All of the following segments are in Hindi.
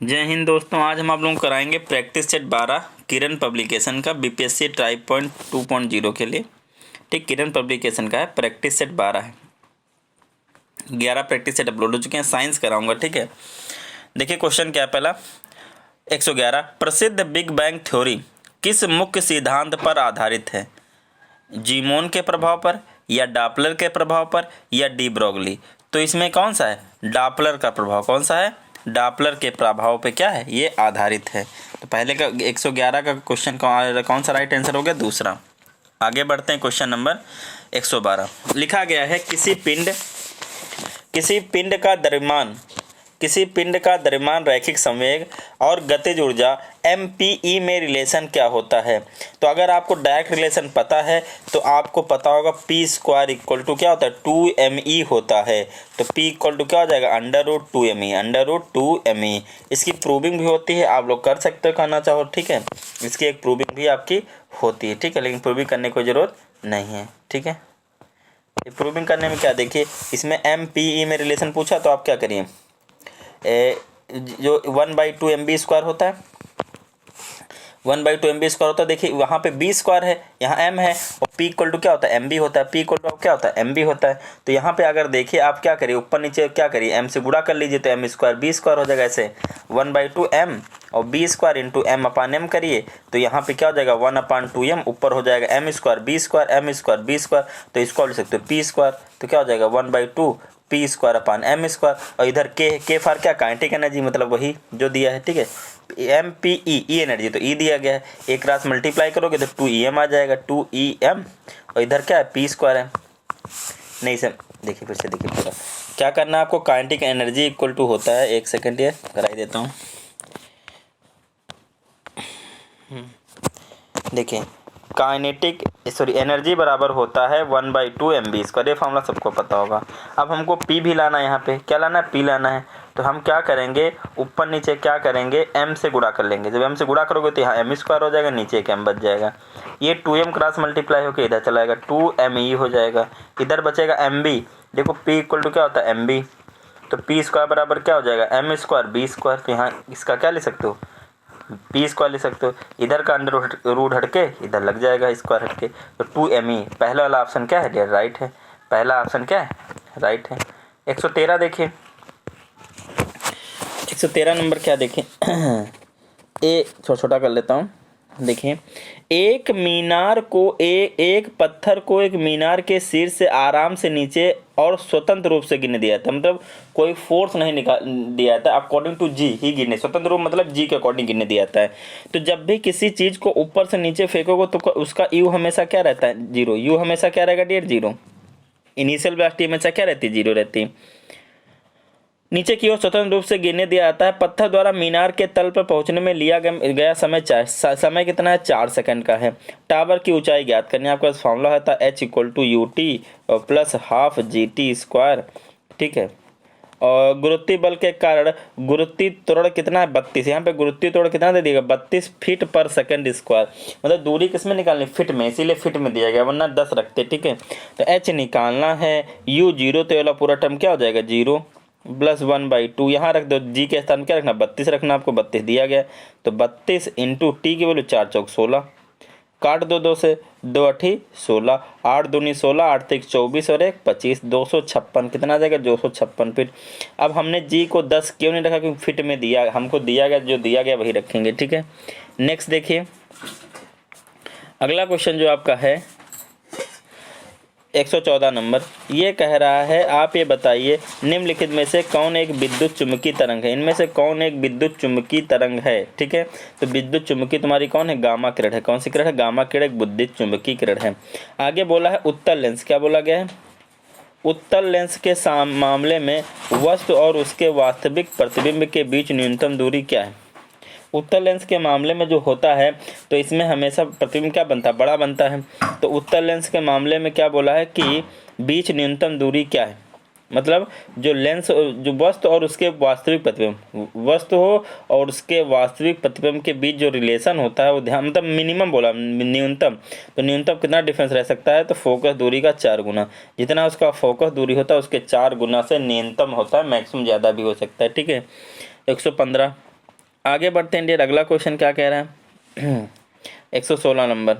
जय हिंद दोस्तों, आज हम आप लोगों को कराएंगे प्रैक्टिस सेट 12 किरण पब्लिकेशन का बीपीएससी टाइप पॉइंट 2.0 के लिए। ठीक, किरण पब्लिकेशन का है, प्रैक्टिस सेट 12 है। 11 प्रैक्टिस सेट अपलोड हो चुके हैं, साइंस कराऊंगा। ठीक है, देखिए क्वेश्चन क्या है। पहला 111, प्रसिद्ध बिग बैंग थ्योरी किस मुख्य सिद्धांत पर आधारित है? जीमोन के प्रभाव पर, या डापलर के प्रभाव पर, या डी ब्रोगली? तो इसमें कौन सा है? डापलर का प्रभाव। कौन सा है? डापलर के प्रभाव पे क्या है ये आधारित है। तो पहले का 111 का क्वेश्चन कौन सा राइट आंसर हो गया? दूसरा। आगे बढ़ते हैं, क्वेश्चन नंबर 112 लिखा गया है किसी पिंड का द्रव्यमान रैखिक संवेग और गतिज ऊर्जा MPE में रिलेशन क्या होता है? तो अगर आपको डायरेक्ट रिलेशन पता है तो आपको पता होगा p² इक्वल टू क्या होता है? 2me होता है। तो p इक्वल टू क्या हो जाएगा? √2me। इसकी प्रूविंग भी होती है, आप लोग कर सकते हो करना चाहो। ठीक है, इसकी एक प्रूविंग भी आपकी होती है। ठीक है, लेकिन प्रूविंग करने की जरूरत नहीं है। ठीक है, प्रूविंग करने में क्या, देखिए इसमें MPE में रिलेशन पूछा तो आप क्या करिए, जो 1/2 MB² होता है, 1/2 MB² होता है। देखिए वहाँ पे B² है, यहाँ M है, और P इक्वल टू क्या होता है? MB होता है। P इक्वल टू क्या होता है? MB होता है। तो यहाँ पे अगर देखिए आप क्या करिए, ऊपर नीचे क्या करिए, M से गुणा कर लीजिए तो M² B² हो जाएगा। ऐसे 1/2 M और B² इंटू M/M करिए तो यहाँ पे क्या हो जाएगा? 1/2M, ऊपर हो जाएगा M² B² M² B², तो इसको लिख सकते हो P²। तो क्या हो जाएगा? 1/2 P² M²। और इधर के फॉर क्या? काइनेटिक एनर्जी, मतलब वही जो दिया है। ठीक है, MPE ई एनर्जी, तो E दिया गया है, एक क्रॉस मल्टीप्लाई करोगे तो 2EM आ जाएगा, 2EM। और इधर क्या है? P² है। नहीं सर, देखिए फिर से देखिए पूरा क्या करना है आपको। काइनेटिक एनर्जी इक्वल टू होता है, एक सेकेंड ये कराई देता हूँ। देखिए एनर्जी बराबर होता है 1/2 MB²। ये फॉर्मूला सबको पता होगा। अब हमको P भी लाना है, यहाँ पे क्या लाना है? P लाना है। तो हम क्या करेंगे, ऊपर नीचे क्या करेंगे, M से गुणा कर लेंगे। जब M से गुणा करोगे तो यहाँ M² हो जाएगा, नीचे एक M बच जाएगा। ये 2M क्रॉस मल्टीप्लाई होकर इधर चला जाएगा, 2ME हो जाएगा। इधर बचेगा MB। देखो P इक्वल टू क्या होता है? MB। तो P² बराबर क्या हो जाएगा? M² B²। तो यहाँ इसका क्या ले सकते हो? P² ले सकते हो। इधर का अंडर रूट हटके इधर लग जाएगा, स्क्वायर हटके। तो 2ME पहला वाला ऑप्शन क्या है? डियर राइट है। पहला ऑप्शन क्या है? राइट है। 113 देखिए, 113 नंबर क्या देखें छोटा कर लेता हूँ। देखिए, एक पत्थर को एक मीनार के शीर्ष से आराम से नीचे और स्वतंत्र रूप से गिरने दिया था। मतलब कोई फोर्स नहीं निकाल दिया था, अकॉर्डिंग टू जी ही गिरने, स्वतंत्र रूप मतलब जी के अकॉर्डिंग गिरने दिया था। तो जब भी किसी चीज को ऊपर से नीचे फेंकोगे तो उसका यू हमेशा क्या रहता है? 0। यू हमेशा क्या रहेगा डियर? 0। इनिशियल वेलोसिटी हमेशा क्या रहती है? 0 रहती है। नीचे की ओर स्वतंत्र रूप से गिरने दिया जाता है। पत्थर द्वारा मीनार के तल पर पहुंचने में लिया गया समय कितना है? 4 सेकंड का है। टावर की ऊंचाई ज्ञात करनी है। आपका फॉर्मूला है था H equal to UT plus half GT²। ठीक है, और गुरुत्वीय बल के कारण गुरुत्वीय त्वरण कितना है? 32। यहाँ पे गुरुत्वीय त्वरण कितना दे दिएगा? 32 फीट पर सेकंड स्क्वायर। मतलब दूरी किस में निकालनी? फिट में, इसीलिए फिट में दिया गया, वरना 10 रखते। ठीक है, तो H निकालना है, U 0, तो वाला पूरा टर्म क्या हो जाएगा? 0 प्लस 1/2 यहाँ रख दो। जी के स्थान क्या रखना? 32 रखना। आपको 32 दिया गया, तो 32 इंटू टी की वैल्यू 4 चौक 16, काट दो 2 से, 2 8 16, 8 दूनी 16, 8 3 24 और 1 25, 256 कितना आ जाएगा? 256 फीट। अब हमने जी को 10 क्यों नहीं रखा? क्योंकि फिट में दिया, हमको दिया गया, जो दिया गया वही रखेंगे। ठीक है, नेक्स्ट देखिए, अगला क्वेश्चन जो आपका है 114 नंबर, ये कह रहा है आप ये बताइए निम्नलिखित में से कौन एक विद्युत चुम्बकीय तरंग है? इनमें से कौन एक विद्युत चुम्बकीय तरंग है? ठीक है, तो विद्युत चुम्बकीय तुम्हारी कौन है? गामा किरण है। कौन सी किरण है? गामा किरण एक विद्युत चुम्बकीय किरण है। आगे बोला है उत्तल लेंस। क्या बोला गया है? उत्तल लेंस के मामले में वस्तु और उसके वास्तविक प्रतिबिंब के बीच न्यूनतम दूरी क्या है? उत्तल लेंस के मामले में जो होता है तो इसमें हमेशा प्रतिबिंब क्या बनता है? बड़ा बनता है। तो उत्तल लेंस के मामले में क्या बोला है कि बीच न्यूनतम दूरी क्या है? मतलब जो लेंस, जो वस्तु और उसके वास्तविक प्रतिबिंब, वस्तु हो और उसके वास्तविक प्रतिबिंब के बीच जो रिलेशन होता है वो ध्यान, मतलब मिनिमम बोला, न्यूनतम। तो न्यूनतम कितना डिफरेंस रह सकता है? तो फोकस दूरी का 4 गुना। जितना उसका फोकस दूरी होता है उसके 4 गुना से न्यूनतम होता है, मैक्सिमम ज़्यादा भी हो सकता है। ठीक है, 115 आगे बढ़ते हैं डियर, अगला क्वेश्चन क्या कह रहा है 116 नंबर।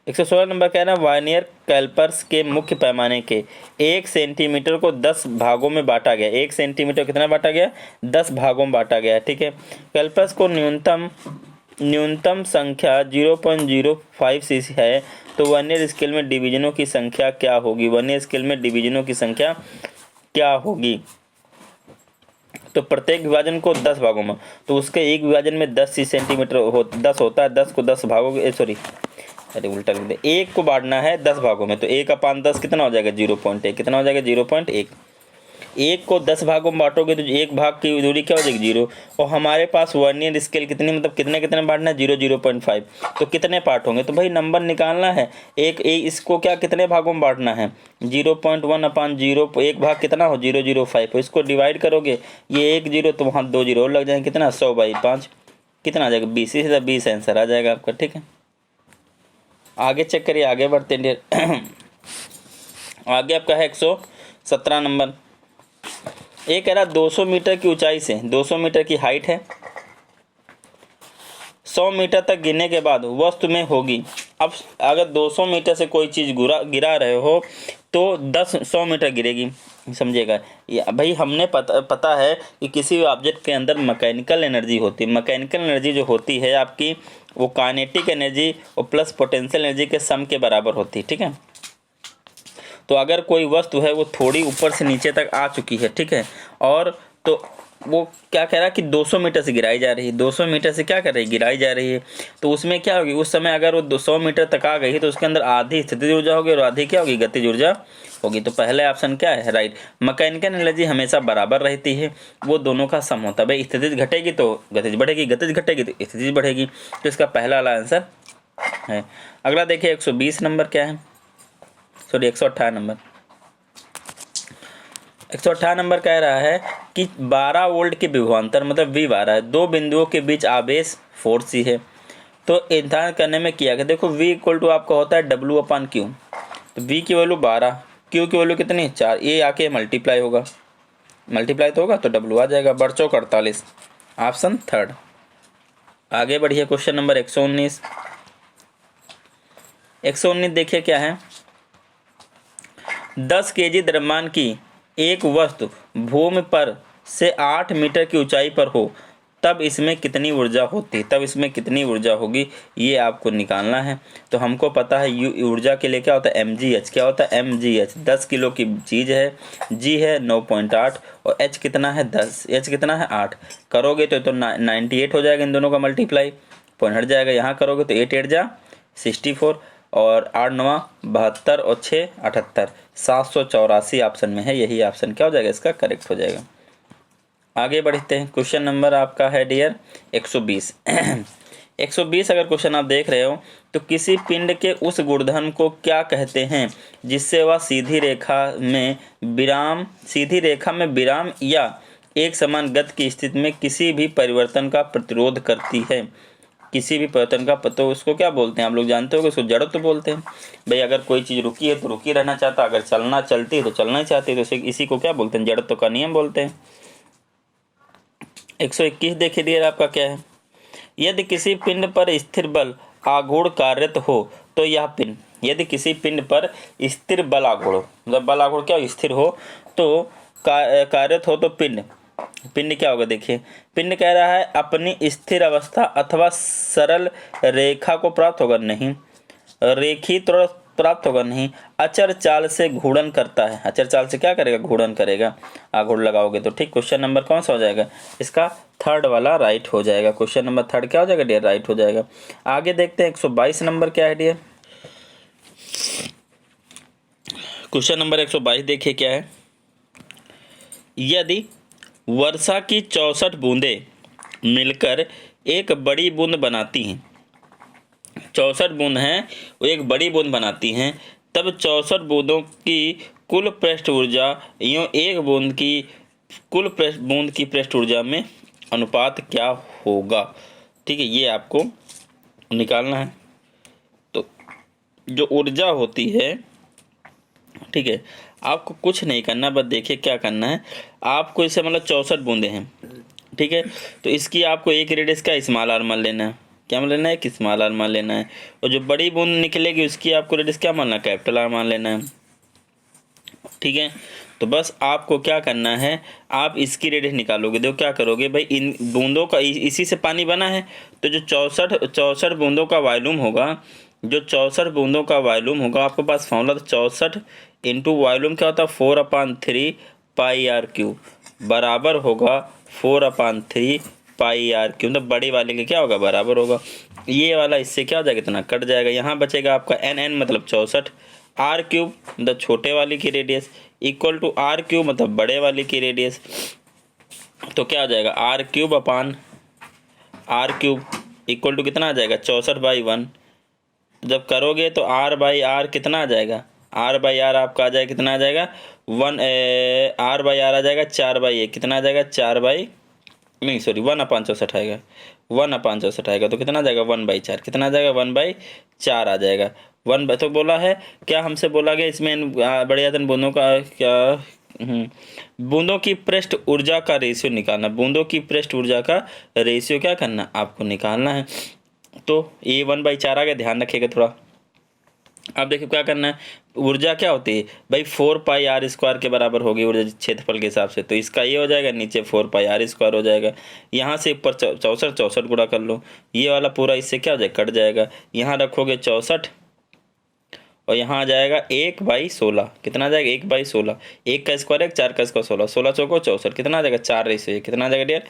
116 नंबर कह रहा है वर्नियर कैलिपर्स के मुख्य पैमाने के 1 सेंटीमीटर को 10 भागों में बांटा गया। 1 सेंटीमीटर कितना बांटा गया? 10 भागों में बांटा गया, ठीक है। कैलिपर्स को न्यूनतम संख्या 0.05 सीसी है, तो वर्नियर स्केल में डिवीजनों की संख्या क्या होगी? वर्नियर स्केल में डिवीजनों की संख्या क्या होगी? तो प्रत्येक विभाजन को 10 भागों में, तो उसके एक विभाजन में 10 सेंटीमीटर 10 होता है। 10 को 10 भागों सॉरी अरे उल्टा लिख दे, 1 को बांटना है 10 भागों में, तो 1/10 कितना हो जाएगा? 0.1। कितना हो जाएगा? 0.1। 1 को 10 भागों में बांटोगे तो एक भाग की दूरी क्या हो जाएगी? 0। और हमारे पास वर्नियर स्केल कितनी, मतलब कितने कितने बांटना है? 0.5। तो कितने पार्ट होंगे? तो भाई नंबर निकालना है। इसको क्या कितने भागों में बांटना है? 0.1/0, एक भाग कितना हो? 0.05। इसको डिवाइड करोगे, ये 1 0 तो वहाँ 2 0 और लग जाएंगे, कितना? 100/5 कितना आ जाएगा? 20। सीधा 20 आंसर आ जाएगा आपका, ठीक है। आगे चेक करिए, आगे बढ़ते हैं आगे आपका है 117 नंबर। एक कह रहा 200 मीटर की ऊंचाई से, 200 मीटर की हाइट है, 100 मीटर तक गिरने के बाद वस्तु में होगी। अब अगर 200 मीटर से कोई चीज़ गिरा रहे हो तो 100 मीटर गिरेगी, समझिएगा। भाई हमने पता है कि किसी भी ऑब्जेक्ट के अंदर मैकेनिकल एनर्जी होती है। मैकेनिकल एनर्जी जो होती है आपकी, वो काइनेटिक एनर्जी और प्लस पोटेंशियल एनर्जी के सम के बराबर होती है, ठीक है। तो अगर कोई वस्तु है वो थोड़ी ऊपर से नीचे तक आ चुकी है, ठीक है, और तो वो क्या कह रहा है कि 200 मीटर से गिराई जा रही है। 200 मीटर से क्या कर रही है? गिराई जा रही है। तो उसमें क्या होगी? उस समय अगर वो 200 मीटर तक आ गई तो उसके अंदर आधी स्थितिज ऊर्जा होगी और आधी क्या होगी? गतिज ऊर्जा होगी। तो पहले ऑप्शन क्या है? राइट। मैकेनिकल एनर्जी हमेशा बराबर रहती है, वो दोनों का सम होता है। भाई स्थितिज घटेगी तो गतिज बढ़ेगी, गतिज घटेगी तो स्थितिज बढ़ेगी। तो इसका पहला वाला आंसर है। अगला देखिए 120 नंबर क्या है, सॉरी 118 नंबर। 118 नंबर कह रहा है कि 12 वोल्ट के विभवांतर मतलब V12 है, दो बिंदुओं के बीच आवेश 4C है। तो इंतजार करने में किया गया, देखो V इक्वल टू आपका होता है W/Q। तो V की वैल्यू 12, Q की वैल्यू कितनी? 4। ये आके मल्टीप्लाई होगा, मल्टीप्लाई तो होगा तो W आ जाएगा। बर्चों 48, ऑप्शन थर्ड। आगे बढ़िए क्वेश्चन नंबर 119। 119 देखिए क्या है। 10 kg द्रव्यमान की एक वस्तु भूमि पर से 8 मीटर की ऊंचाई पर हो, तब इसमें कितनी ऊर्जा होती? तब इसमें कितनी ऊर्जा होगी, ये आपको निकालना है। तो हमको पता है ऊर्जा के लिए क्या होता है? mgh। क्या होता है? mgh। 10 किलो की चीज़ है, g है 9.8 और h कितना है? 10। h कितना है? 8। करोगे तो 98 हो जाएगा, इन दोनों का मल्टीप्लाई, पॉइंट हट जाएगा। यहाँ करोगे तो 8 8 जा 64 और 8 9 72 और 6 78, 784 ऑप्शन में है। यही ऑप्शन क्या हो जाएगा? इसका करेक्ट हो जाएगा। आगे बढ़ते हैं। क्वेश्चन नंबर आपका है डियर 120। 120 अगर क्वेश्चन आप देख रहे हो तो किसी पिंड के उस गुणधर्म को क्या कहते हैं जिससे वह सीधी रेखा में विराम या एक समान गति की स्थिति में किसी भी परिवर्तन का प्रतिरोध करती है? किसी भी परिवर्तन का, तो उसको क्या बोलते हैं? आप लोग जानते हो कि उसको जड़त्व बोलते हैं। भाई अगर कोई चीज़ रुकी है तो रुकी रहना चाहता, अगर चलती है तो चलना ही चाहती है, तो इसी को क्या बोलते हैं? जड़त्व का नियम बोलते हैं। 121 देखिए डियर आपका क्या है। यदि किसी पिंड पर स्थिर बल आघूर्ण कार्यरत हो तो यह पिंड, यदि किसी पिंड पर स्थिर बल आघूर्ण, मतलब बल आघूर्ण क्या स्थिर हो तो कार्यरत हो, तो पिंड क्या होगा? देखिए पिंड कह रहा है अपनी स्थिर अवस्था अथवा सरल रेखा को प्राप्त होगा नहीं, रेखित प्राप्त होगा नहीं, अचर चाल से घूर्णन करता है। अचर चाल से क्या करेगा? घूर्णन करेगा। आघूर्ण लगाओगे तो ठीक। क्वेश्चन नंबर कौन सा हो जाएगा? इसका थर्ड वाला राइट हो जाएगा। क्वेश्चन नंबर थर्ड क्या हो जाएगा डियर? राइट हो जाएगा। आगे देखते हैं 122 नंबर क्या है डियर। क्वेश्चन नंबर 122 देखिए क्या है। यदि वर्षा की 64 बूंदें मिलकर एक बड़ी बूंद बनाती हैं, 64 बूंद हैं वो एक बड़ी बूंद बनाती हैं, तब 64 बूंदों की कुल पृष्ठ ऊर्जा यूँ एक बूंद की पृष्ठ ऊर्जा में अनुपात क्या होगा? ठीक है, ये आपको निकालना है। तो जो ऊर्जा होती है, ठीक है, आपको कुछ नहीं करना, बस देखिए क्या करना है आपको। इसे मतलब 64 बूंदे हैं, ठीक है। तो इसकी आपको एक रेडियस का स्मॉल आर मान लेना है। क्या मान लेना है? कि स्मॉल आर मान लेना है। और जो बड़ी बूंद निकलेगी उसकी आपको रेडियस क्या मानना है? कैपिटल आर मान लेना है, ठीक है। तो बस आपको क्या करना है, आप इसकी रेडियस निकालोगे। देखो क्या करोगे भाई, इन बूंदों का इसी से पानी बना है, तो जो 64 बूंदों का वॉल्यूम होगा, जो 64 बूंदों का वॉल्यूम होगा, आपके पास फॉर्मूला तो 64 इंटू वॉल्यूम क्या होता है 4/3 पाई आर क्यूब बराबर होगा 4/3 पाई आर क्यूब। मतलब बड़ी वाले के क्या होगा? बराबर होगा। ये वाला इससे क्या हो जाएगा? इतना कट जाएगा। यहाँ बचेगा आपका एन मतलब 64, आर क्यूब मतलब छोटे वाली की radius equal to R cube मतलब बड़े वाली की रेडियस। तो क्या हो जाएगा? R cube upon R cube equal to कितना आ जाएगा? 64/1। जब करोगे तो आर बाई आर कितना आ जाएगा? आर बाई आर आपका आ जाएगा कितना आ जाएगा? आर बाई आर आ जाएगा 4/1। कितना आ जाएगा? 4 नहीं सॉरी 1/64 आएगा। 1/64 आएगा तो कितना आ जाएगा? 1/4। कितना आ जाएगा? 1/4 आ जाएगा। तो बोला है क्या हमसे बोला गया इसमें बड़े आयतन बूंदों का क्या बूंदों की पृष्ठ ऊर्जा का रेशियो निकालना। बूंदों की पृष्ठ ऊर्जा का रेशियो क्या करना? आपको निकालना है। तो ये 1/4 आ गया, ध्यान रखिएगा थोड़ा। अब देखिए क्या करना है, ऊर्जा क्या होती है भाई 4πr² के बराबर होगी ऊर्जा क्षेत्रफल के हिसाब से। तो इसका ये हो जाएगा, नीचे 4πr² हो जाएगा। यहाँ से ऊपर 64 गुणा कर लो, ये वाला पूरा इससे क्या हो जाएगा? कट जाएगा। यहाँ रखोगे 64 और यहाँ आ जाएगा 1/16। कितना आ जाएगा? 1/16। 1 का स्क्वायर है, 4 का स्क्वायर 16, 16 चौको 64। कितना आ जाएगा? 4:1। कितना आ जाएगा डियर?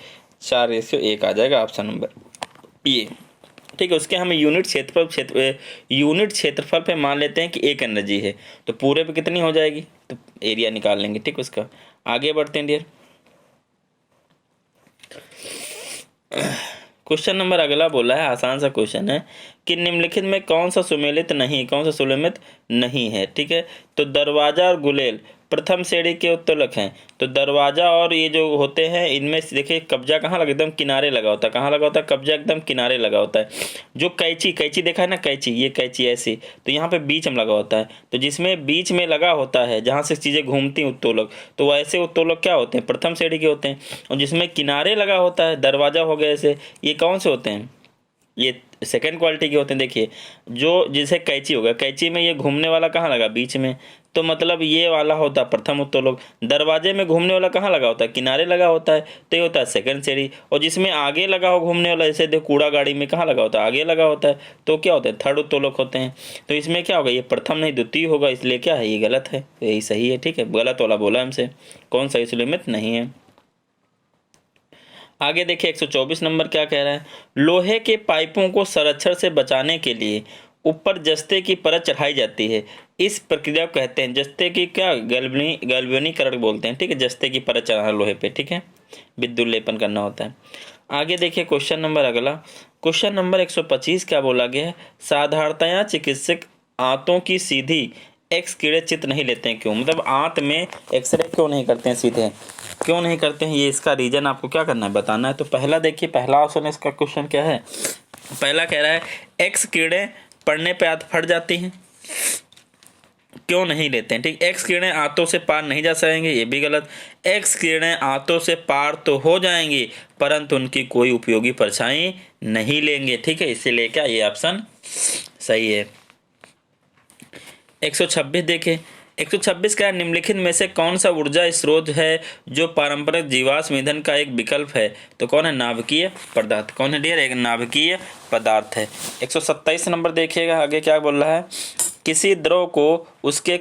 4:1 आ जाएगा ऑप्शन नंबर ये, ठीक है। उसके हम यूनिट क्षेत्रफल पे मान लेते हैं कि एक एनर्जी है, तो पूरे पे कितनी हो जाएगी? तो एरिया निकाल लेंगे, ठीक। उसका आगे बढ़ते हैं डियर। क्वेश्चन नंबर अगला बोला है, आसान सा क्वेश्चन है कि निम्नलिखित में कौन सा सुमेलित नहीं है, ठीक है। तो दरवाजा और गुलेल प्रथम श्रेणी के उत्तोलक हैं। तो दरवाजा और ये जो होते हैं इनमें देखिए कब्जा कहाँ लगा? एकदम किनारे लगा होता है। कहाँ लगा होता है? कब्जा एकदम किनारे लगा होता है। जो कैंची देखा है ना, कैंची, ये कैंची ऐसी, तो यहाँ पे बीच में लगा होता है। तो जिसमें बीच में लगा होता है जहाँ से चीज़ें घूमती उत्तोलक, तो वैसे उत्तोलक क्या होते हैं? प्रथम श्रेणी के होते हैं। और जिसमें किनारे लगा होता है, दरवाजा हो गया ऐसे, ये कौन से होते हैं? ये सेकेंड क्वालिटी के होते हैं। देखिए जो जैसे कैंची होगा, कैंची में ये घूमने वाला कहाँ लगा? बीच में, तो मतलब ये वाला होता है प्रथम उत्तोलक। दरवाजे में घूमने वाला कहाँ लगा होता है? किनारे लगा होता है, तो ये होता है सेकंड श्रेणी। और जिसमें आगे लगा हो घूमने वाला, जैसे देखो कूड़ा गाड़ी में कहाँ लगा होता है? आगे लगा होता है, तो क्या होता है? थर्ड उत्तोलक होते हैं। तो इसमें क्या होगा? ये प्रथम नहीं द्वितीय होगा, इसलिए क्या है? ये गलत है, तो यही सही है, ठीक है। गलत वाला बोला हमसे, कौन सा सुमेलित नहीं है। आगे देखिए 124 नंबर क्या कह रहा है, लोहे के पाइपों को संरक्षण से बचाने के लिए ऊपर जस्ते की परत चढ़ाई जाती है। इस प्रक्रिया को कहते हैं, जस्ते की क्या? गैल्वेनीकरण बोलते हैं, ठीक है। जस्ते की परत चढ़ाना लोहे पे, ठीक है, विद्युत लेपन करना होता है। आगे देखिए क्वेश्चन नंबर अगला, क्वेश्चन नंबर 125 क्या बोला गया है, साधारणतया चिकित्सक आंतों की सीधी एक्स किरण चित्र नहीं लेते हैं, क्यों? मतलब आंत में एक्सरे क्यों नहीं करते हैं? सीधे क्यों नहीं करते हैं? ये इसका रीजन आपको क्या करना है? बताना है। तो पहला देखिए, पहला ऑप्शन इसका क्वेश्चन क्या है? पहला कह रहा है एक्स किरणें पड़ने पे आंत फट जाती हैं, क्यों नहीं लेते हैं? ठीक, एक्स किरणें आंतों से पार नहीं जा सकेंगे, ये भी गलत। एक्स किरणें आंतों से पार तो हो जाएंगी परंतु उनकी कोई उपयोगी परछाई नहीं लेंगे, ठीक है। इसीलिए क्या ये ऑप्शन सही है। 126 देखें, 126 का निम्नलिखित में से कौन सा ऊर्जा स्रोत है जो पारंपरिक जीवाश्म ईंधन का एक विकल्प है? तो कौन है? नाभिकीय पदार्थ। कौन है डियर? एक नाभिकीय पदार्थ है। 127 नंबर देखिएगा, आगे क्या बोल रहा है, किसी द्रव को उसके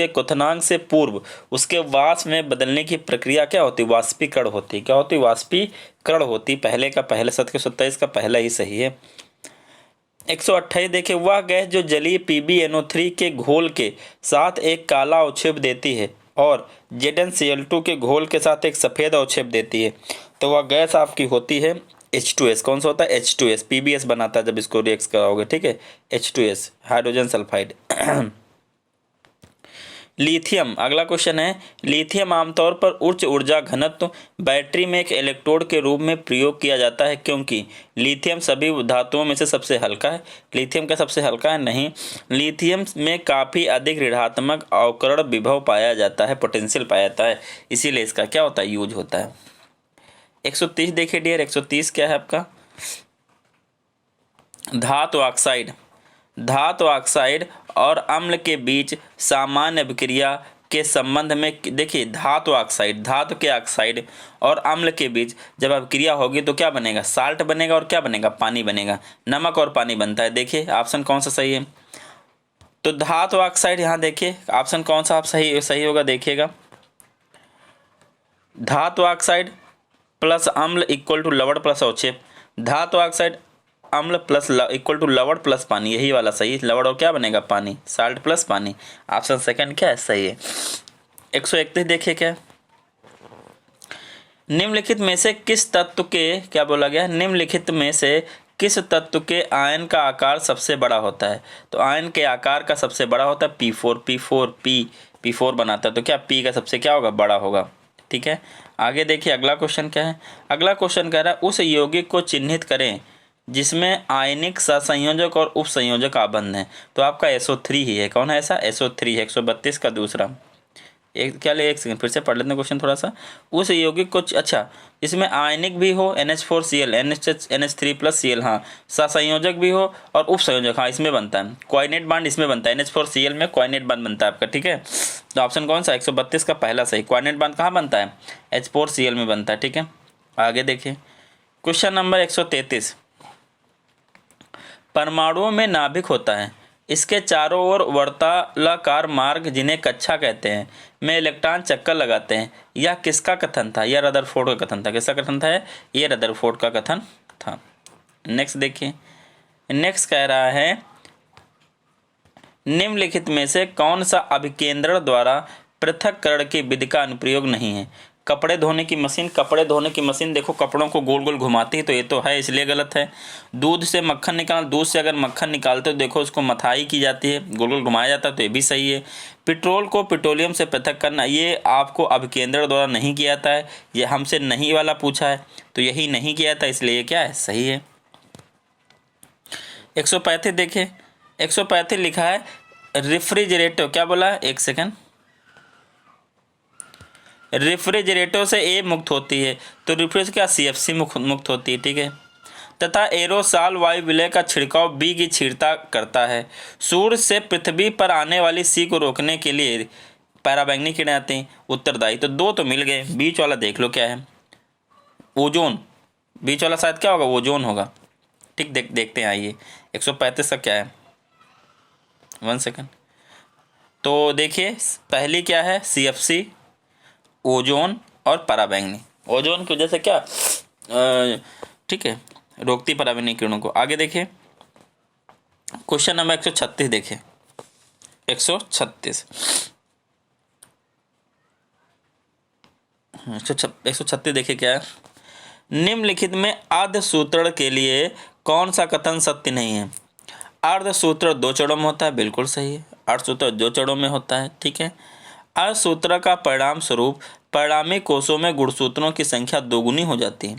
क्वथनांक से पूर्व उसके वाष्प में बदलने की प्रक्रिया क्या होती? वाष्पीकरण होती। क्या होती? वाष्पीकरण होती। पहले का पहले 127 का पहला ही सही है। 128 देखे, वह गैस जो जलीय PbNO3 के घोल के साथ एक काला अवक्षेप देती है और ZnCl2 के घोल के साथ एक सफ़ेद अवक्षेप देती है, तो वह गैस आपकी होती है H2S। कौन सा होता है? H2S। PbS बनाता है जब इसको रिएक्ट कराओगे, ठीक है। H2S hydrogen sulphide. लिथियम, अगला क्वेश्चन है, लिथियम आमतौर पर उच्च ऊर्जा घनत्व बैटरी में एक इलेक्ट्रोड के रूप में प्रयोग किया जाता है क्योंकि लिथियम सभी धातुओं में से सबसे हल्का है। लिथियम का सबसे हल्का है? नहीं, लिथियम में काफ़ी अधिक ऋणात्मक अवकरण विभव पाया जाता है, पोटेंशियल पाया जाता है, इसीलिए इसका क्या होता है, यूज होता है। 130 देखिए डियर, 130 क्या है आपका, धातु ऑक्साइड। धातु ऑक्साइड और अम्ल के बीच सामान्य अभिक्रिया के संबंध में देखिए, धातु ऑक्साइड, धातु के ऑक्साइड और अम्ल के बीच जब अभिक्रिया होगी तो क्या बनेगा, साल्ट बनेगा और क्या बनेगा, पानी बनेगा, नमक और पानी बनता है। देखिए ऑप्शन कौन सा सही है, तो धातु ऑक्साइड, यहाँ देखिए ऑप्शन कौन सा आप सही होगा, देखिएगा, धातु ऑक्साइड प्लस अम्ल इक्वल टू लवण प्लस अवक्षेप, धातु ऑक्साइड अम्ल प्लस इक्वल टू लवण प्लस पानी, यही वाला सही, लवण और क्या बनेगा, पानी, साल्ट प्लस पानी, ऑप्शन सेकंड क्या है, सही है। 131 देखिए क्या, निम्नलिखित में से किस तत्व के, क्या बोला गया, निम्नलिखित में से किस तत्व के आयन का आकार सबसे बड़ा होता है, तो आयन के आकार का सबसे बड़ा होता है P4 बनाता है, तो क्या P का सबसे क्या होगा, बड़ा होगा, ठीक है। आगे देखिए अगला क्वेश्चन क्या है, अगला क्वेश्चन कह रहा है उस यौगिक को चिन्हित करें जिसमें आयनिक सहसंयोजक और उपसंयोजक आबंध हैं, तो आपका SO3 ही है, कौन है ऐसा, SO3 है, 132 का दूसरा। एक सेकंड फिर से पढ़ लेते हैं क्वेश्चन थोड़ा सा, उस यौगिक को, अच्छा इसमें आयनिक भी हो NH4Cl NH3+Cl, हाँ, सहसंयोजक भी हो और उपसंयोजक, हाँ इसमें बनता है, कोऑर्डिनेट बांड इसमें बनता है, NH4Cl में कोऑर्डिनेट बांड बनता है आपका, ठीक है। तो ऑप्शन कौन सा, 132 का पहला सही, कोऑर्डिनेट बांड कहाँ बनता है, H4Cl में बनता है, ठीक है। आगे देखिए क्वेश्चन नंबर 133, परमाणुओं में नाभिक होता है, इसके चारों ओर वर्तालाकार मार्ग जिन्हें कक्षा कहते हैं में इलेक्ट्रॉन चक्कर लगाते हैं, यह किसका कथन था, यह रदरफोर्ड का कथन था, किसका कथन था, यह रदरफोर्ड का कथन था। नेक्स्ट देखिए, नेक्स्ट कह रहा है निम्नलिखित में से कौन सा अभिकेंद्रण द्वारा पृथक्करण की विधि का अनुप्रयोग नहीं है, कपड़े धोने की मशीन, देखो कपड़ों को गोल गोल घुमाती है, तो ये तो है इसलिए गलत है। दूध से मक्खन निकालना, दूध से अगर मक्खन निकालते हो देखो उसको मथाई की जाती है, गोल गोल घुमाया जाता है, तो ये भी सही है। पेट्रोल को पेट्रोलियम से पृथक करना, ये आपको अभिकेंद्रण द्वारा नहीं किया जाता है, ये हमसे नहीं वाला पूछा है, तो यही नहीं किया था, इसलिए ये क्या है, सही है। 135 देखिए, 135 लिखा है रेफ्रिजरेटर, क्या बोला, एक सेकंड, रेफ्रिजरेटर से ए मुक्त होती है, तो रेफ्रिजरेटर क्या, CFC मुक्त होती है, ठीक है। तथा एरोसॉल वायु विलय का छिड़काव बी की छीड़ता करता है, सूर्य से पृथ्वी पर आने वाली सी को रोकने के लिए पराबैंगनी किरणें आती हैं, उत्तरदायी, तो दो तो मिल गए, बीच वाला देख लो क्या है, ओजोन, बीच वाला शायद क्या होगा, ओजोन होगा, ठीक, देखते हैं, आइए 135 का क्या है, 1 सेकंड, तो देखिए पहली क्या है, CFC, ओजोन और पराबैंगनी, ओजोन की वजह से क्या, ठीक है, रोकती पराबैंगनी किरणों को। आगे देखिए क्वेश्चन नंबर 136 देखिए, 136 देखिए क्या है, निम्नलिखित में अर्धसूत्रण के लिए कौन सा कथन सत्य नहीं है, अर्धसूत्र 2 चरणों में होता है, बिल्कुल सही है, अर्धसूत्र 2 चरणों में होता है, ठीक है। अर्धसूत्र का परिणाम स्वरूप परिणामी कोषों में गुणसूत्रों की संख्या दोगुनी हो जाती है,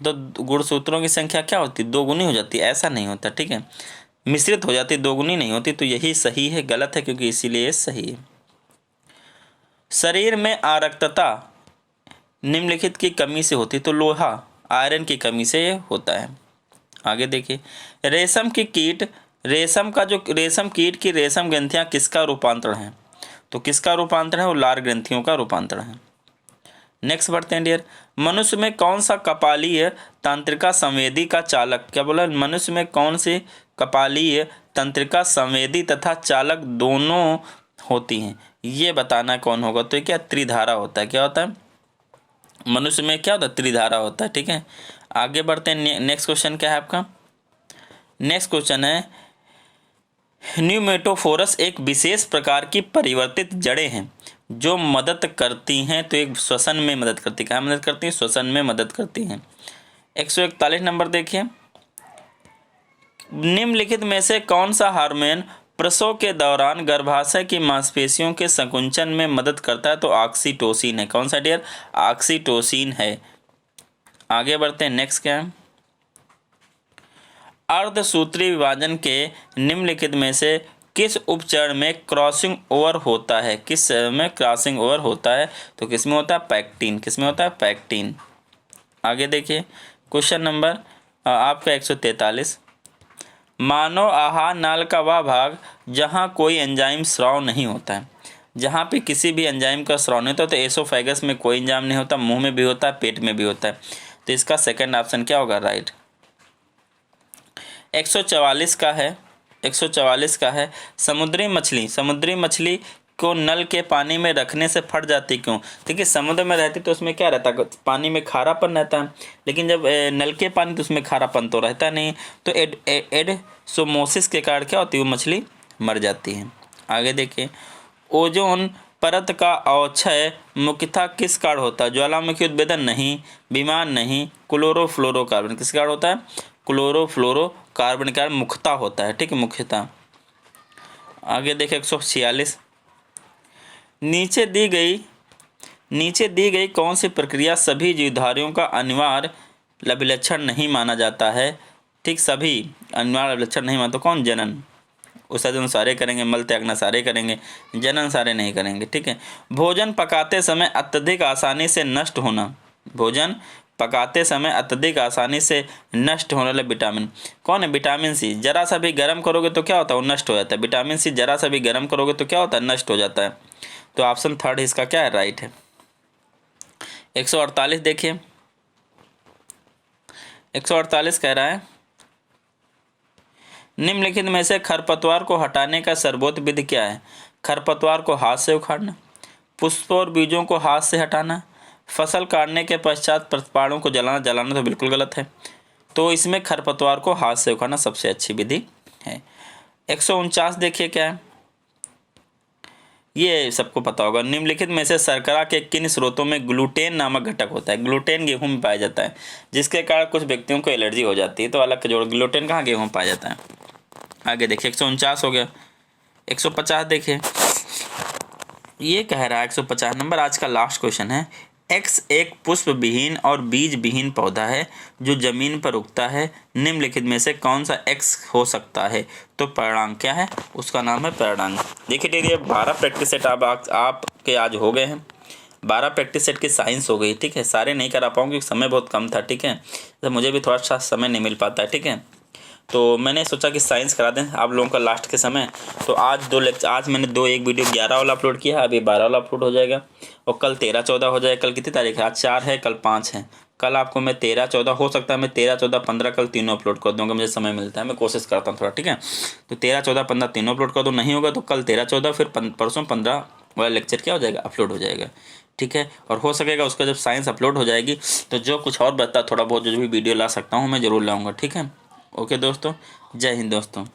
तो गुणसूत्रों की संख्या क्या होती है, दोगुनी हो जाती है, ऐसा नहीं होता, ठीक है, मिश्रित हो जाती है, दोगुनी नहीं होती, तो यही सही है, गलत है क्योंकि इसीलिए सही है। शरीर में आरक्तता निम्नलिखित की कमी से होती है, तो लोहा, आयरन की कमी से होता है। आगे देखिए रेशम कीट की रेशम ग्रंथियां किसका रूपांतरण है, तो किसका रूपांतरण है, वो लार ग्रंथियों का रूपांतरण है। नेक्स्ट बढ़ते हैं डियर, मनुष्य में कौन सा कपालीय तंत्रिका संवेदी का चालक, क्या बोला, मनुष्य में कौन सी कपालीय तंत्रिका संवेदी तथा चालक दोनों होती हैं, ये बताना कौन होगा, तो क्या त्रिधारा होता है, क्या होता है, मनुष्य में क्या होता है, त्रिधारा होता है, ठीक है। आगे बढ़ते हैं, नेक्स्ट क्वेश्चन क्या है आपका, नेक्स्ट क्वेश्चन है न्यूमेटोफोरस एक विशेष प्रकार की परिवर्तित जड़ें हैं जो मदद करती हैं, तो एक श्वसन में मदद करती है, कहाँ मदद करती हैं, श्वसन में मदद करती हैं। 141 नंबर देखिए, निम्नलिखित में से कौन सा हार्मोन प्रसव के दौरान गर्भाशय की मांसपेशियों के संकुचन में मदद करता है, तो ऑक्सीटोसिन है। कौन सा डियर? ऑक्सीटोसिन है। आगे बढ़ते हैं, नेक्स्ट क्या है? अर्धसूत्री विभाजन के निम्नलिखित में से किस उपचरण में क्रॉसिंग ओवर होता है? किस में क्रॉसिंग ओवर होता है? तो किस में होता है? पैक्टिन। किस में होता है? पैक्टिन। आगे देखिए, क्वेश्चन नंबर आपका 143। मानव आहार नाल का वह भाग जहाँ कोई एंजाइम स्राव नहीं होता है। जहाँ पे किसी भी एंजाइम का स्राव नहीं होता, तो एसोफेगस में कोई एंजाइम नहीं होता, मुंह में भी होता है, पेट में भी होता है। तो इसका सेकंड ऑप्शन क्या होगा? राइट। 144 का है, 144 का है, समुद्री मछली को नल के पानी में रखने से फट जाती क्यों? देखिए, समुद्र में रहती तो उसमें क्या रहता है? पानी में खारापन रहता है, लेकिन जब नल के पानी तो उसमें खारापन तो रहता नहीं, तो एडसोमोसिस के कारण क्या होती है? वो मछली मर जाती है। आगे देखिए, ओजोन परत का अवक्षय मुख्यतः किस कारण होता है? ज्वालामुखी उद्भेदन नहीं, विमान नहीं, क्लोरोफ्लोरोकार्बन। किस कारण होता है? क्लोरोफ्लोरोकार्बन के कारण मुख्यतः होता है। ठीक है, मुख्यतः। आगे देखिए 146। नीचे दी गई कौन सी प्रक्रिया सभी जीवधारियों का अनिवार्य अभिलक्षण नहीं माना जाता है? ठीक, सभी अनिवार्य अभिलक्षण नहीं मानते। कौन? जनन। उत्सर्जन सारे करेंगे, मल त्यागना सारे करेंगे, जनन सारे नहीं करेंगे। ठीक है। भोजन पकाते समय अत्यधिक आसानी से नष्ट होना। भोजन पकाते समय अत्यधिक आसानी से नष्ट होने वाला विटामिन कौन है? Vitamin C. जरा सा भी गर्म करोगे तो क्या होता है? वो नष्ट हो जाता है। विटामिन सी जरा सा भी गर्म करोगे तो क्या होता है? नष्ट हो जाता है। तो ऑप्शन थर्ड इसका क्या है? राइट है। 148 देखिए, 148 कह रहा है, निम्नलिखित में से खरपतवार को हटाने का सर्वोत्तम विधि क्या है? खरपतवार को हाथ से उखाड़ना, पुष्प और बीजों को हाथ से हटाना, फसल काटने के पश्चात प्रतिपादों को जलाना तो बिल्कुल गलत है। तो इसमें खरपतवार को हाथ से उखाड़ना सबसे अच्छी विधि है। 149 देखिए क्या है, ये सबको पता होगा। निम्नलिखित में से शर्करा के किन स्रोतों में ग्लूटेन नामक घटक होता है? ग्लूटेन गेहूं में पाया जाता है, जिसके कारण कुछ व्यक्तियों को एलर्जी हो जाती है। तो अलग जोड़, ग्लूटेन कहाँ? गेहूं में पाया जाता है। आगे देखिए 149 हो गया। 150 देखिए, ये कह रहा है 150 नंबर, आज का लास्ट क्वेश्चन है। एक्स एक पुष्प विहीन और बीज विहीन पौधा है जो जमीन पर उगता है। निम्नलिखित में से कौन सा एक्स हो सकता है? तो परिणाम क्या है? उसका नाम है परिणाम। देखिए ये 12 प्रैक्टिस सेट आपके आज हो गए हैं। 12 प्रैक्टिस सेट की साइंस हो गई। ठीक है, सारे नहीं करा पाऊंगी, समय बहुत कम था। ठीक है, तो मुझे भी थोड़ा सा समय नहीं मिल पाता है। ठीक है, तो मैंने सोचा कि साइंस करा दें आप लोगों का लास्ट के समय। तो आज मैंने एक वीडियो 11 वाला अपलोड किया है, अभी 12 वाला अपलोड हो जाएगा, और कल 13-14 हो जाएगा। कल कितनी तारीख है? आज 4 है, कल 5 है। कल आपको मैं 13-14 हो सकता है, मैं 13-14-15 कल तीनों अपलोड कर दूँगा, मुझे समय मिलता है, मैं कोशिश करता हूँ थोड़ा। ठीक है, तो 13-14-15 तीनों अपलोड कर दूँ, नहीं होगा तो कल 13-14 फिर परसों 15 वाला लेक्चर क्या हो जाएगा? अपलोड हो जाएगा। ठीक है, और हो सकेगा उसका जब साइंस अपलोड हो जाएगी तो जो कुछ और बता थोड़ा बहुत जो भी वीडियो ला सकता हूँ मैं ज़रूर लाऊँगा। ठीक है, ओके दोस्तों, जय हिंद दोस्तों।